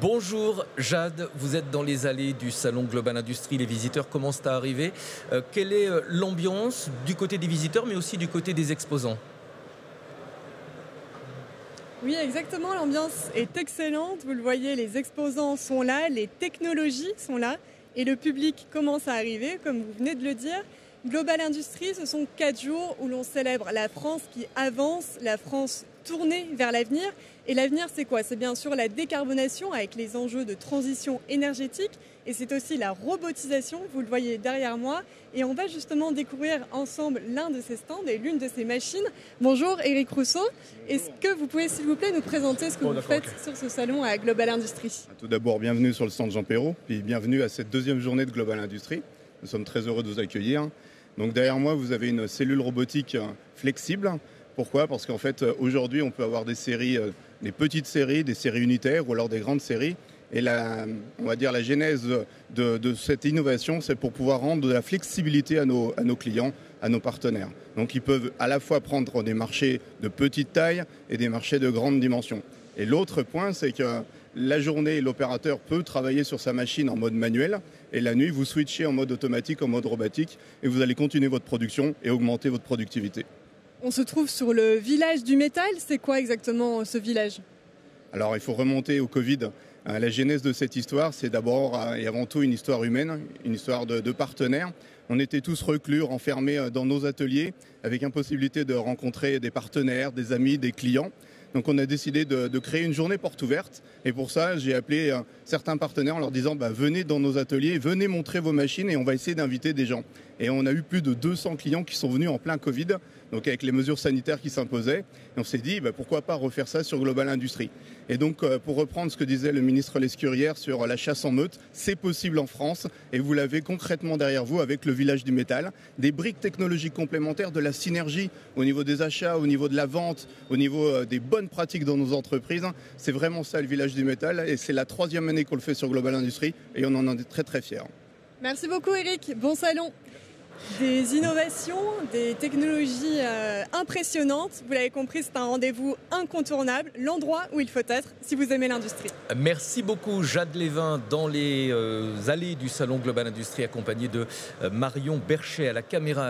Bonjour Jade, vous êtes dans les allées du salon Global Industrie, les visiteurs commencent à arriver. Quelle est l'ambiance du côté des visiteurs mais aussi du côté des exposants? Oui, exactement, l'ambiance est excellente. Vous le voyez, les exposants sont là, les technologies sont là et le public commence à arriver, comme vous venez de le dire. Global Industrie, ce sont 4 jours où l'on célèbre la France qui avance, la France tournée vers l'avenir. Et l'avenir, c'est quoi? C'est bien sûr la décarbonation avec les enjeux de transition énergétique et c'est aussi la robotisation, vous le voyez derrière moi. Et on va justement découvrir ensemble l'un de ces stands et l'une de ces machines. Bonjour Éric Rousseau, est-ce que vous pouvez s'il vous plaît nous présenter ce que vous faites sur ce salon à Global Industrie? Tout d'abord, bienvenue sur le stand Jean Perrot, puis bienvenue à cette deuxième journée de Global Industrie. Nous sommes très heureux de vous accueillir. Donc derrière moi, vous avez une cellule robotique flexible. Pourquoi? Parce qu'en fait, aujourd'hui, on peut avoir des séries, des petites séries, des séries unitaires ou alors des grandes séries. Et on va dire la genèse de cette innovation, c'est pour pouvoir rendre de la flexibilité à nos clients, à nos partenaires. Donc ils peuvent à la fois prendre des marchés de petite taille et des marchés de grande dimension. Et l'autre point, c'est que la journée, l'opérateur peut travailler sur sa machine en mode manuel et la nuit, vous switchez en mode automatique, en mode robotique et vous allez continuer votre production et augmenter votre productivité. On se trouve sur le village du métal. C'est quoi exactement ce village? Alors il faut remonter au Covid. La genèse de cette histoire, c'est d'abord et avant tout une histoire humaine, une histoire de partenaires. On était tous reclus, renfermés dans nos ateliers avec impossibilité de rencontrer des partenaires, des amis, des clients. Donc on a décidé de créer une journée porte ouverte et pour ça j'ai appelé certains partenaires en leur disant venez dans nos ateliers, venez montrer vos machines et on va essayer d'inviter des gens. Et on a eu plus de 200 clients qui sont venus en plein Covid, donc avec les mesures sanitaires qui s'imposaient. Et on s'est dit pourquoi pas refaire ça sur Global Industrie. Et donc pour reprendre ce que disait le ministre Lescurière sur la chasse en meute, c'est possible en France et vous l'avez concrètement derrière vous avec le village du métal, des briques technologiques complémentaires, de la synergie au niveau des achats, au niveau de la vente, au niveau des bonnes pratiques dans nos entreprises. C'est vraiment ça le village du métal et c'est la 3e année qu'on le fait sur Global Industrie et on en est très très fiers. Merci beaucoup Eric, bon salon. Des innovations, des technologies impressionnantes. Vous l'avez compris, c'est un rendez-vous incontournable, l'endroit où il faut être si vous aimez l'industrie. Merci beaucoup Jade Lévin dans les allées du salon Global Industrie accompagnée de Marion Berchet à la caméra.